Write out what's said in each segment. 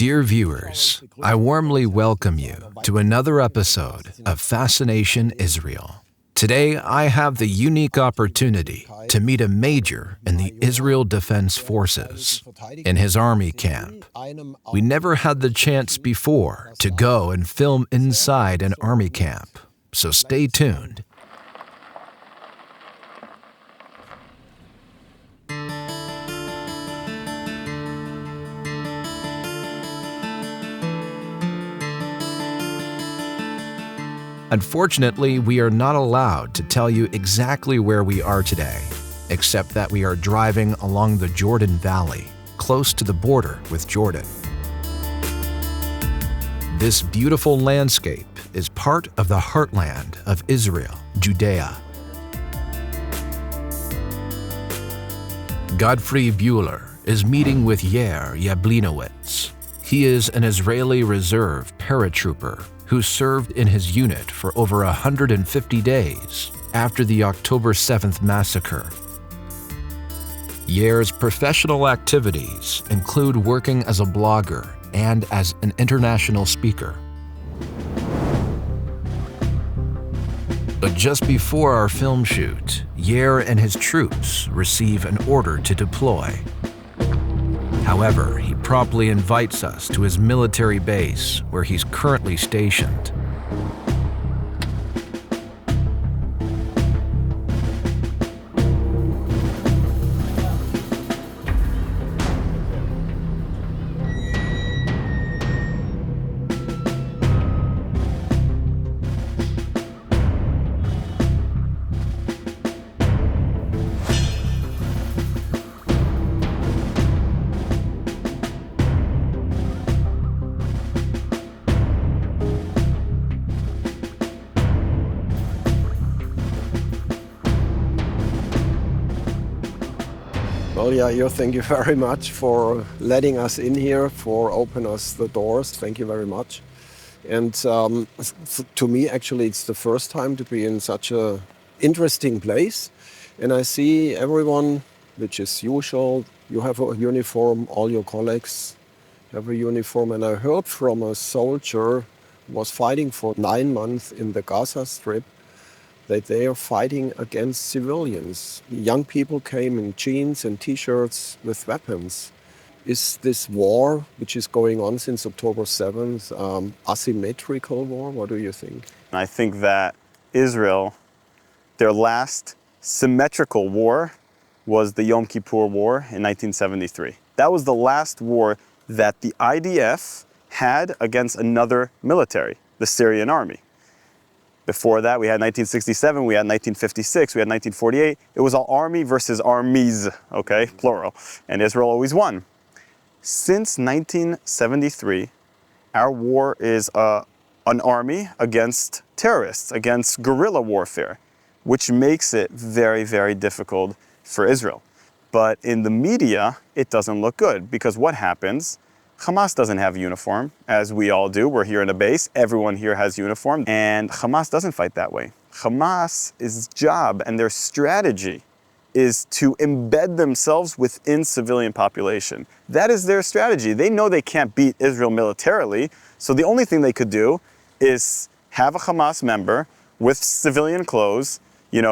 Dear viewers, I warmly welcome you to another episode of Fascination Israel. Today, I have the unique opportunity to meet a major in the Israel Defense Forces in his army camp. We never had the chance before to go and film inside an army camp, so stay tuned. Unfortunately, we are not allowed to tell you exactly where we are today, except that we are driving along the Jordan Valley, close to the border with Jordan. This beautiful landscape is part of the heartland of Israel, Judea. Godfrey Bueller is meeting with Yair Yablinowitz. He is an Israeli Reserve paratrooper who served in his unit for over 150 days after the October 7th massacre. Yair's professional activities include working as a blogger and as an international speaker. But just before our film shoot, Yair and his troops receive an order to deploy. However, he promptly invites us to his military base where he's currently stationed. Well, Yair, thank you very much for letting us in here, for opening us the doors. Thank you very much. And to me, actually, it's the first time to be in such an interesting place. And I see everyone, which is usual. You have a uniform, all your colleagues have a uniform. And I heard from a soldier who was fighting for 9 months in the Gaza Strip that they are fighting against civilians. Young people came in jeans and T-shirts with weapons. Is this war, which is going on since October 7th, asymmetrical war? What do you think? I think that Israel, their last symmetrical war was the Yom Kippur War in 1973. That was the last war that the IDF had against another military, the Syrian army. Before that, we had 1967, we had 1956, we had 1948. It was all army versus armies, okay, plural. And Israel always won. Since 1973, our war is an army against terrorists, against guerrilla warfare, which makes it very, very difficult for Israel. But in the media, it doesn't look good, because what happens? Hamas doesn't have a uniform, as we all do. We're here in a base. Everyone here has uniform. And Hamas doesn't fight that way. Hamas's job and their strategy is to embed themselves within civilian population. That is their strategy. They know they can't beat Israel militarily, so the only thing they could do is have a Hamas member with civilian clothes,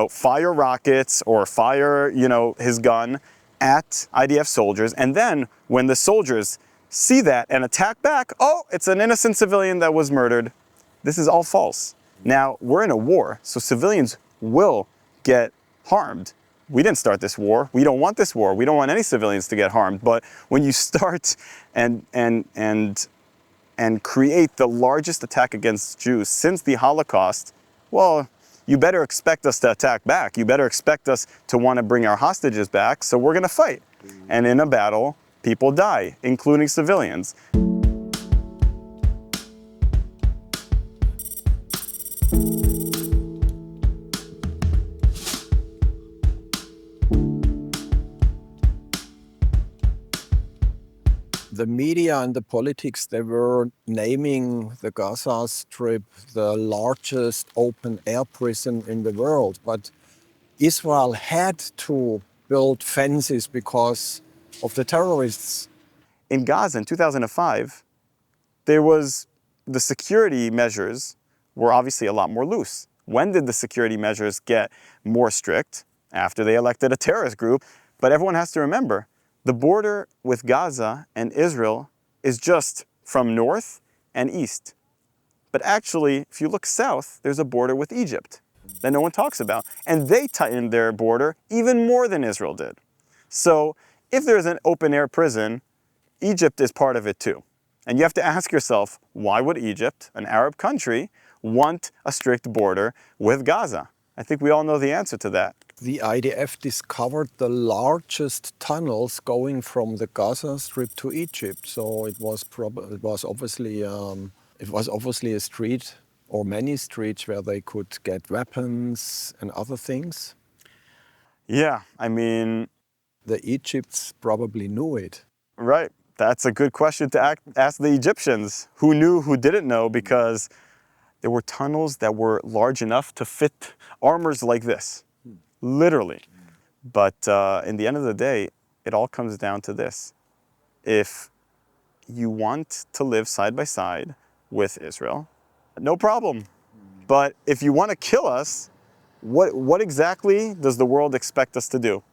fire rockets or fire, his gun at IDF soldiers. And then when the soldiers see that and attack back, oh, it's an innocent civilian that was murdered. This is all false. Now, we're in a war, so civilians will get harmed. We didn't start this war. We don't want this war. We don't want any civilians to get harmed. But when you start and create the largest attack against Jews since the Holocaust, well, you better expect us to attack back. You better expect us to want to bring our hostages back, so we're going to fight. And in a battle, people die, including civilians. The media and the politics, they were naming the Gaza Strip the largest open-air prison in the world. But Israel had to build fences because of the terrorists. In Gaza in 2005, the security measures were obviously a lot more loose. When did the security measures get more strict? After they elected a terrorist group. But everyone has to remember, the border with Gaza and Israel is just from north and east. But actually, if you look south, there's a border with Egypt that no one talks about. And they tightened their border even more than Israel did. So if there's an open-air prison, Egypt is part of it too. And you have to ask yourself, why would Egypt, an Arab country, want a strict border with Gaza? I think we all know the answer to that. The IDF discovered the largest tunnels going from the Gaza Strip to Egypt. So it was obviously a street or many streets where they could get weapons and other things. Yeah, I mean, the Egypts probably knew it. Right. That's a good question to ask the Egyptians. Who knew, who didn't know, because there were tunnels that were large enough to fit armors like this. Literally. But in the end of the day, it all comes down to this. If you want to live side by side with Israel, no problem. But if you want to kill us, what exactly does the world expect us to do?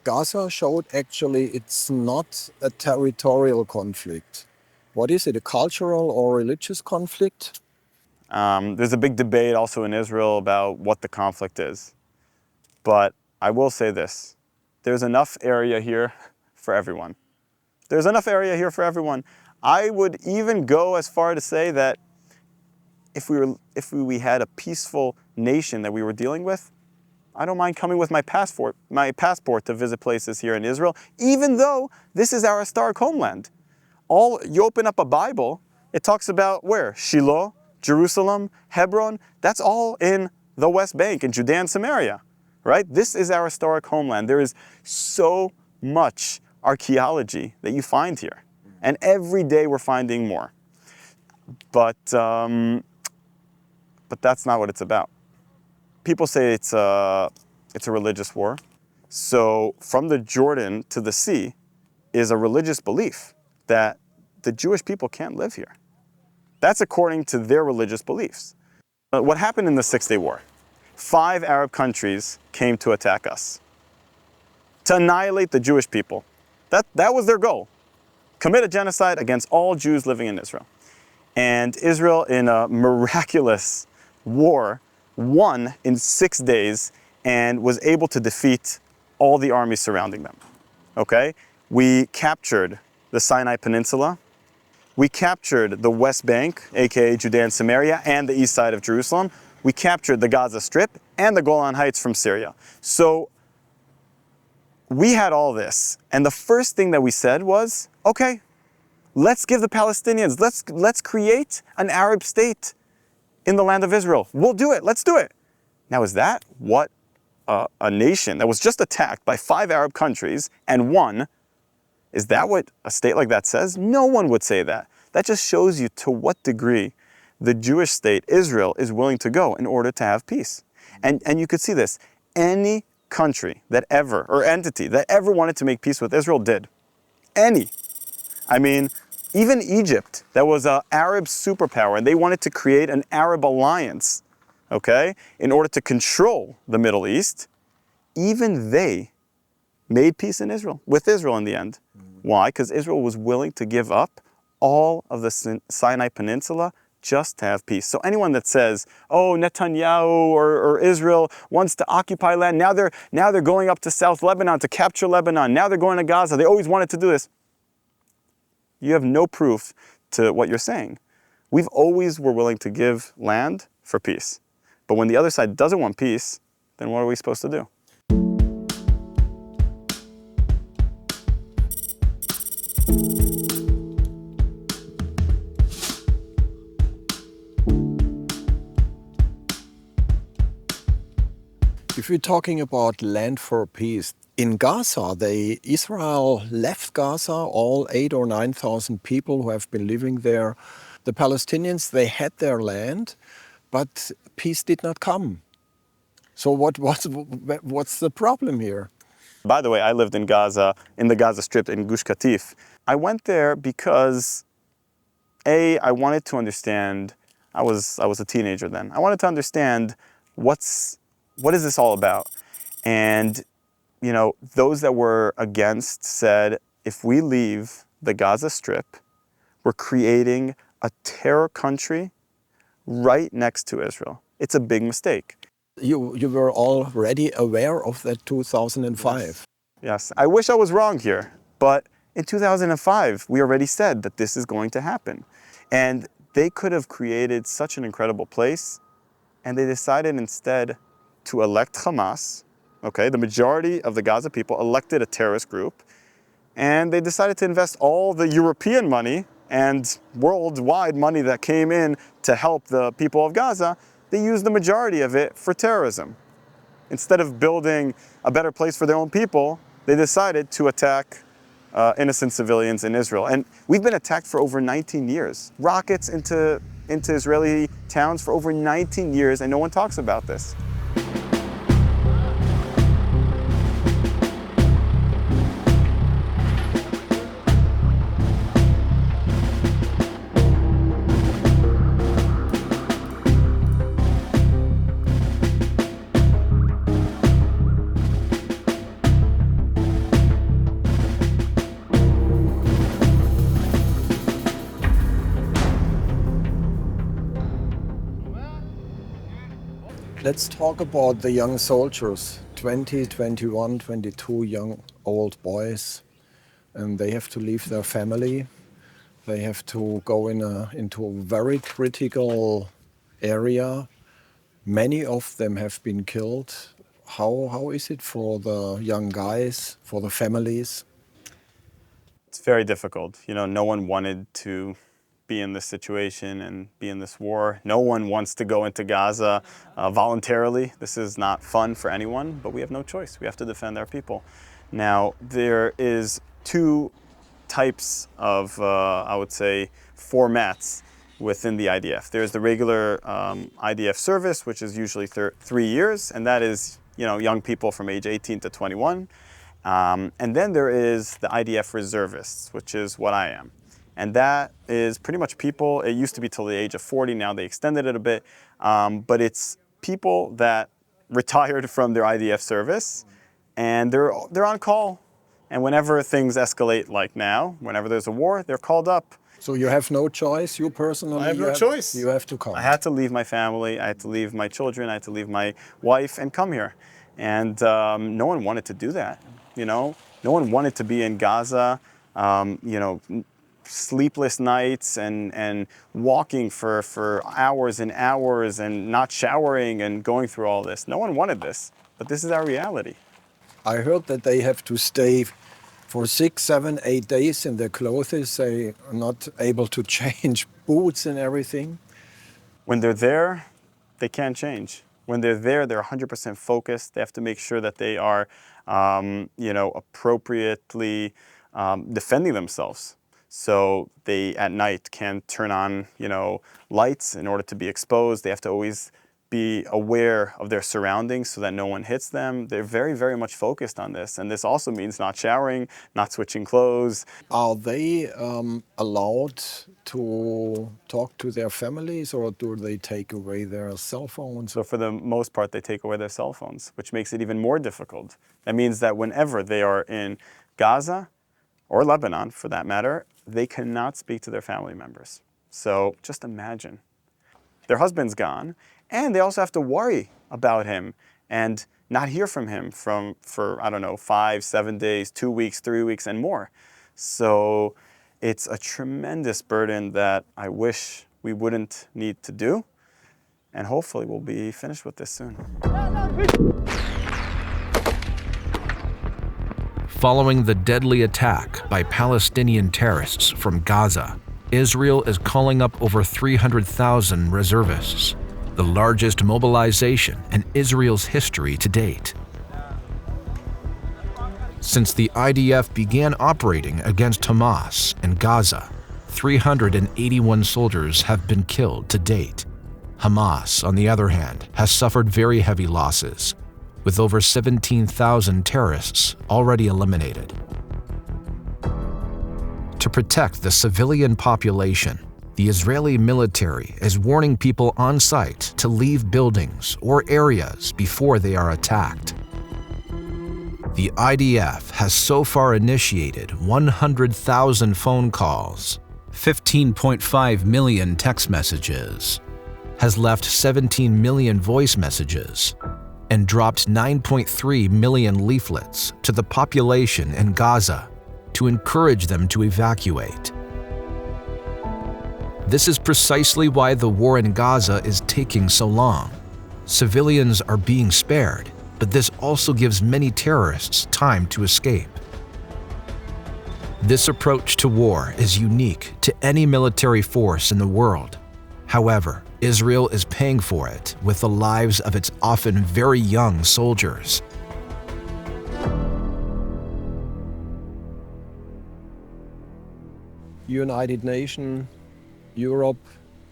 Gaza showed actually it's not a territorial conflict. What is it, a cultural or religious conflict? There's a big debate also in Israel about what the conflict is. But I will say this, there's enough area here for everyone. There's enough area here for everyone. I would even go as far to say that if we had a peaceful nation that we were dealing with, I don't mind coming with my passport to visit places here in Israel, even though this is our historic homeland. You open up a Bible, it talks about where? Shiloh, Jerusalem, Hebron, that's all in the West Bank, in Judea and Samaria, right? This is our historic homeland. There is so much archaeology that you find here. And every day we're finding more. But that's not what it's about. People say it's a religious war. So from the Jordan to the sea is a religious belief that the Jewish people can't live here. That's according to their religious beliefs. What happened in the Six-Day War? 5 Arab countries came to attack us, to annihilate the Jewish people. That was their goal. Commit a genocide against all Jews living in Israel. And Israel, in a miraculous war, won in 6 days and was able to defeat all the armies surrounding them. Okay? We captured the Sinai Peninsula. We captured the West Bank, aka Judea and Samaria, and the east side of Jerusalem. We captured the Gaza Strip and the Golan Heights from Syria. So we had all this. And the first thing that we said was, okay, let's give the Palestinians, let's create an Arab state in the land of Israel. We'll do it. Let's do it. Now, is that what a nation that was just attacked by 5 Arab countries and won, is that what a state like that says? No one would say that. That just shows you to what degree the Jewish state, Israel, is willing to go in order to have peace. And you could see this. Any country that ever, or entity that ever wanted to make peace with Israel did. Any. I mean, even Egypt, that was an Arab superpower, and they wanted to create an Arab alliance, okay, in order to control the Middle East. Even they made peace with Israel in the end. Why? Because Israel was willing to give up all of the Sinai Peninsula just to have peace. So anyone that says, oh, Netanyahu or Israel wants to occupy land, now they're going up to South Lebanon to capture Lebanon, now they're going to Gaza, they always wanted to do this. You have no proof to what you're saying. We've always were willing to give land for peace. But when the other side doesn't want peace, then what are we supposed to do? If we're talking about land for peace, in Gaza, Israel left Gaza, all 8,000 or 9,000 people who have been living there. The Palestinians, they had their land, but peace did not come. So what's the problem here? By the way, I lived in Gaza, in the Gaza Strip in Gush Katif. I went there because, I wanted to understand. I was a teenager then. I wanted to understand what is this all about? And, those that were against said, if we leave the Gaza Strip, we're creating a terror country right next to Israel. It's a big mistake. You were already aware of that 2005. Yes. I wish I was wrong here, but in 2005, we already said that this is going to happen. And they could have created such an incredible place, and they decided instead to elect Hamas. Okay, the majority of the Gaza people elected a terrorist group, and they decided to invest all the European money and worldwide money that came in to help the people of Gaza. They used the majority of it for terrorism. Instead of building a better place for their own people, they decided to attack innocent civilians in Israel. And we've been attacked for over 19 years. Rockets into Israeli towns for over 19 years, and no one talks about this. Let's talk about the young soldiers, 20, 21, 22 young old boys, and they have to leave their family. They have to go into a very critical area. Many of them have been killed. How is it for the young guys, for the families? It's very difficult. No one wanted to be in this situation and be in this war. No one wants to go into Gaza voluntarily. This is not fun for anyone, but we have no choice. We have to defend our people. Now, there is two types of, I would say, formats within the IDF. There's the regular IDF service, which is usually 3 years, and that is, young people from age 18 to 21. And then there is the IDF reservists, which is what I am. And that is pretty much people, it used to be till the age of 40, now they extended it a bit, but it's people that retired from their IDF service, and they're on call. And whenever things escalate like now, whenever there's a war, they're called up. So you have no choice, you personally? I have no choice. You have to come. I had to leave my family, I had to leave my children, I had to leave my wife and come here. And no one wanted to do that, No one wanted to be in Gaza, sleepless nights and walking for hours and hours and not showering and going through all this. No one wanted this, but this is our reality. I heard that they have to stay for 6, 7, 8 days in their clothes. They are not able to change boots and everything. When they're there, they can't change. When they're there, they're 100% focused. They have to make sure that they are, appropriately defending themselves. So they, at night, can turn on, lights in order to be exposed. They have to always be aware of their surroundings so that no one hits them. They're very, very much focused on this. And this also means not showering, not switching clothes. Are they allowed to talk to their families, or do they take away their cell phones? So for the most part, they take away their cell phones, which makes it even more difficult. That means that whenever they are in Gaza, or Lebanon for that matter, they cannot speak to their family members. So just imagine. Their husband's gone, and they also have to worry about him and not hear from him for 5, 7 days, 2 weeks, 3 weeks, and more. So it's a tremendous burden that I wish we wouldn't need to do, and hopefully we'll be finished with this soon. Following the deadly attack by Palestinian terrorists from Gaza, Israel is calling up over 300,000 reservists, the largest mobilization in Israel's history to date. Since the IDF began operating against Hamas in Gaza, 381 soldiers have been killed to date. Hamas, on the other hand, has suffered very heavy losses, with over 17,000 terrorists already eliminated. To protect the civilian population, the Israeli military is warning people on site to leave buildings or areas before they are attacked. The IDF has so far initiated 100,000 phone calls, 15.5 million text messages, has left 17 million voice messages, and dropped 9.3 million leaflets to the population in Gaza to encourage them to evacuate. This is precisely why the war in Gaza is taking so long. Civilians are being spared, but this also gives many terrorists time to escape. This approach to war is unique to any military force in the world. However, Israel is paying for it with the lives of its often very young soldiers. United Nations, Europe,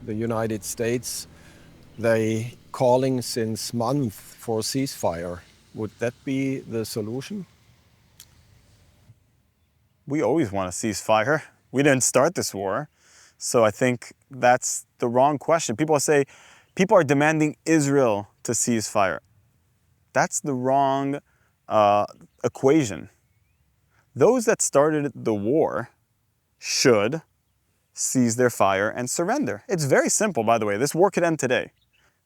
the United States, they calling since months for ceasefire. Would that be the solution? We always want a ceasefire. We didn't start this war. So I think that's the wrong question. People say, people are demanding Israel to cease fire. That's the wrong equation. Those that started the war should cease their fire and surrender. It's very simple, by the way. This war could end today,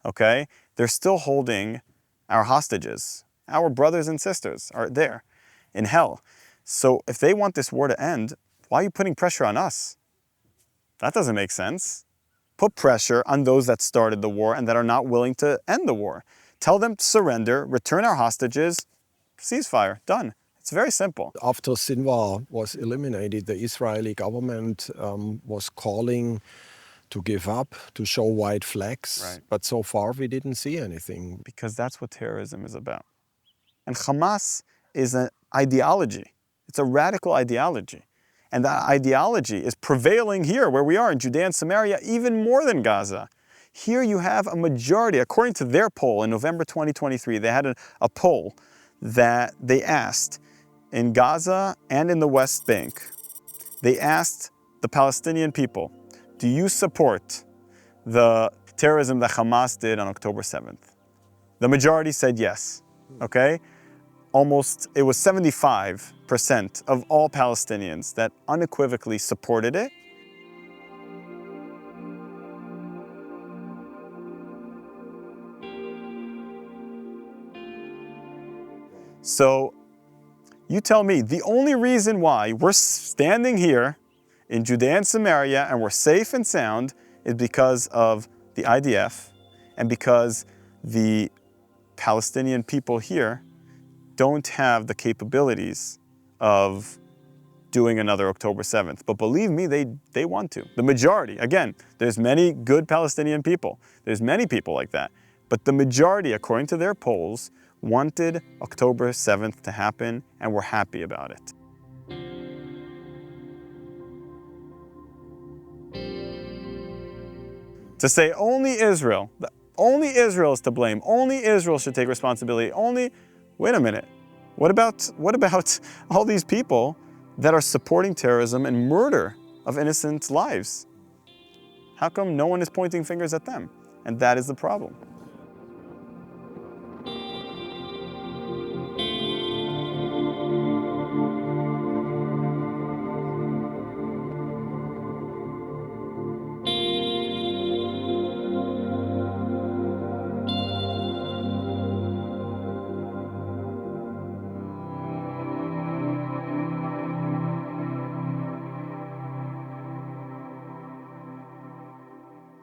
okay? They're still holding our hostages. Our brothers and sisters are there in hell. So if they want this war to end, why are you putting pressure on us? That doesn't make sense. Put pressure on those that started the war and that are not willing to end the war. Tell them to surrender, return our hostages, ceasefire, done. It's very simple. After Sinwar was eliminated, the Israeli government was calling to give up, to show white flags. Right. But so far we didn't see anything. Because that's what terrorism is about. And Hamas is an ideology. It's a radical ideology. And that ideology is prevailing here where we are in Judea and Samaria even more than Gaza. Here you have a majority, according to their poll in November 2023, they had a poll that they asked in Gaza and in the West Bank. They asked the Palestinian people, do you support the terrorism that Hamas did on October 7th? The majority said yes, okay? It was 75% of all Palestinians that unequivocally supported it. So you tell me, the only reason why we're standing here in Judea and Samaria and we're safe and sound is because of the IDF and because the Palestinian people here don't have the capabilities of doing another October 7th. But believe me, they want to. The majority, again, there's many good Palestinian people. There's many people like that. But the majority, according to their polls, wanted October 7th to happen and were happy about it. To say only Israel is to blame, only Israel should take responsibility, wait a minute, what about all these people that are supporting terrorism and murder of innocent lives? How come no one is pointing fingers at them? And that is the problem.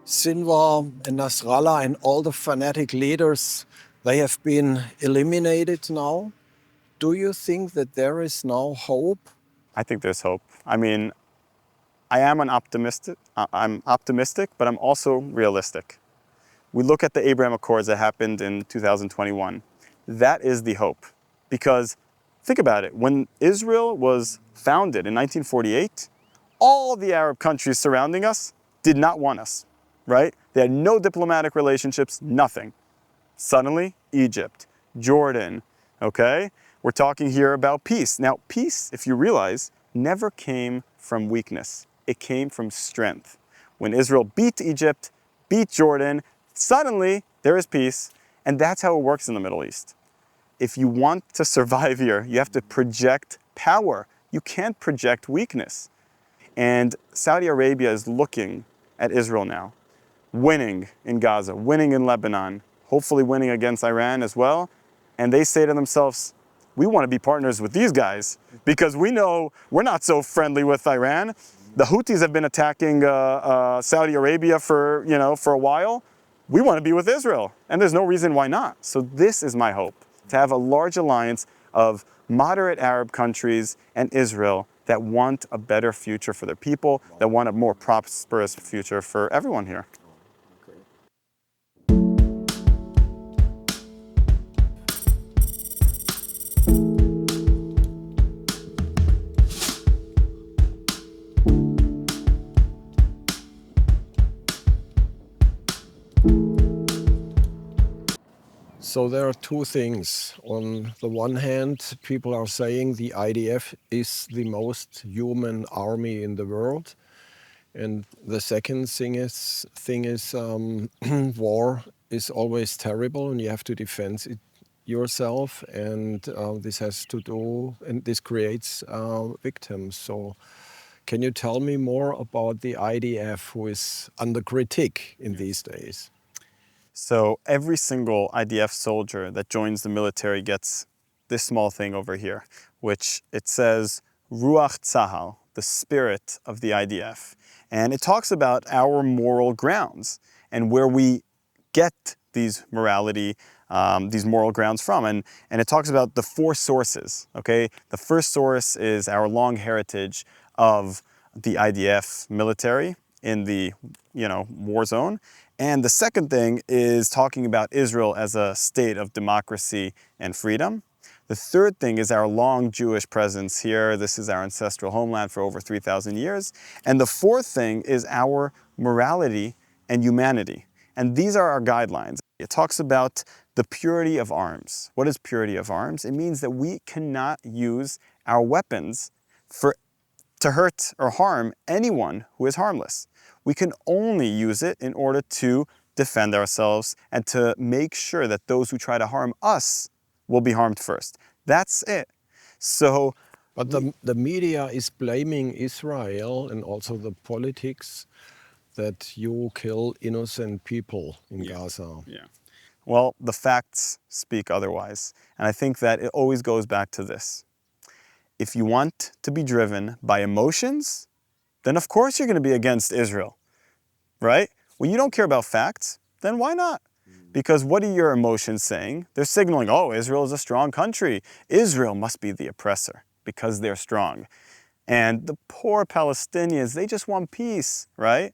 Sinwar and Nasrallah and all the fanatic leaders, they have been eliminated now. Do you think that there is now hope? I think there's hope. I mean, I'm optimistic, but I'm also realistic. We look at the Abraham Accords that happened in 2021. That is the hope. Because think about it, when Israel was founded in 1948, all the Arab countries surrounding us did not want us, right? They had no diplomatic relationships, nothing. Suddenly, Egypt, Jordan, okay? We're talking here about peace. Now, peace, if you realize, never came from weakness. It came from strength. When Israel beat Egypt, beat Jordan, suddenly there is peace. And that's how it works in the Middle East. If you want to survive here, you have to project power. You can't project weakness. And Saudi Arabia is looking at Israel now, winning in Gaza, winning in Lebanon, hopefully winning against Iran as well. And they say to themselves, we want to be partners with these guys because we know we're not so friendly with Iran. The Houthis have been attacking Saudi Arabia for a while. We want to be with Israel, and there's no reason why not. So this is my hope, to have a large alliance of moderate Arab countries and Israel that want a better future for their people, that want a more prosperous future for everyone here. So there are two things. On the one hand, people are saying the IDF is the most human army in the world. And the second thing is war is always terrible and you have to defend it yourself. And this has to do, and this creates victims. So can you tell me more about the IDF who is under critique in these days? So every single IDF soldier that joins the military gets this small thing over here, which it says Ruach Tzahal, the spirit of the IDF. And it talks about our moral grounds and where we get these morality, these moral grounds from. And it talks about the four sources, okay? The first source is our long heritage of the IDF military in the, war zone. And the second thing is talking about Israel as a state of democracy and freedom. The third thing is our long Jewish presence here. This is our ancestral homeland for over 3,000 years. And the fourth thing is our morality and humanity. And these are our guidelines. It talks about the purity of arms. What is purity of arms? It means that we cannot use our weapons to hurt or harm anyone who is harmless. We can only use it in order to defend ourselves and to make sure that those who try to harm us will be harmed first. That's it. So, but the media is blaming Israel and also the politics that you kill innocent people in Gaza. Yeah. Well, the facts speak otherwise. And I think that it always goes back to this. If you want to be driven by emotions, then of course you're going to be against Israel, right? When you don't care about facts, then why not? Because what are your emotions saying? They're signaling, oh, Israel is a strong country. Israel must be the oppressor because they're strong. And the poor Palestinians, they just want peace, right?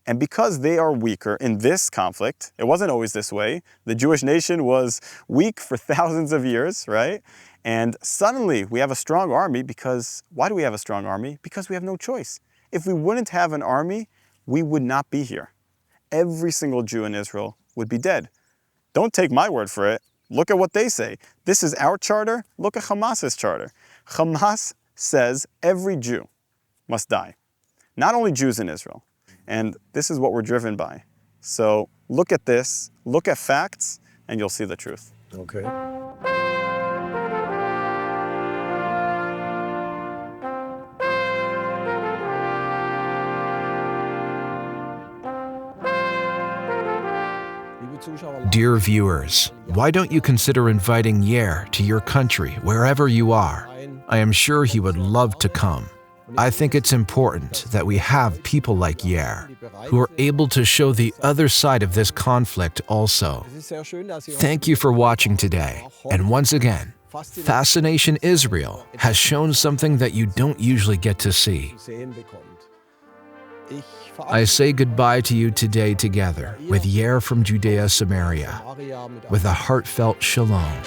And because they are weaker in this conflict, it wasn't always this way. The Jewish nation was weak for thousands of years, right? And suddenly we have a strong army because, why do we have a strong army? Because we have no choice. If we wouldn't have an army, we would not be here. Every single Jew in Israel would be dead. Don't take my word for it. Look at what they say. This is our charter. Look at Hamas's charter. Hamas says every Jew must die. Not only Jews in Israel. And this is what we're driven by. So look at this, look at facts, and you'll see the truth. Okay. Dear viewers, why don't you consider inviting Yair to your country, wherever you are? I am sure he would love to come. I think it's important that we have people like Yair, who are able to show the other side of this conflict also. Thank you for watching today, and once again, Fascination Israel has shown something that you don't usually get to see. I say goodbye to you today together with Yair from Judea, Samaria, with a heartfelt shalom.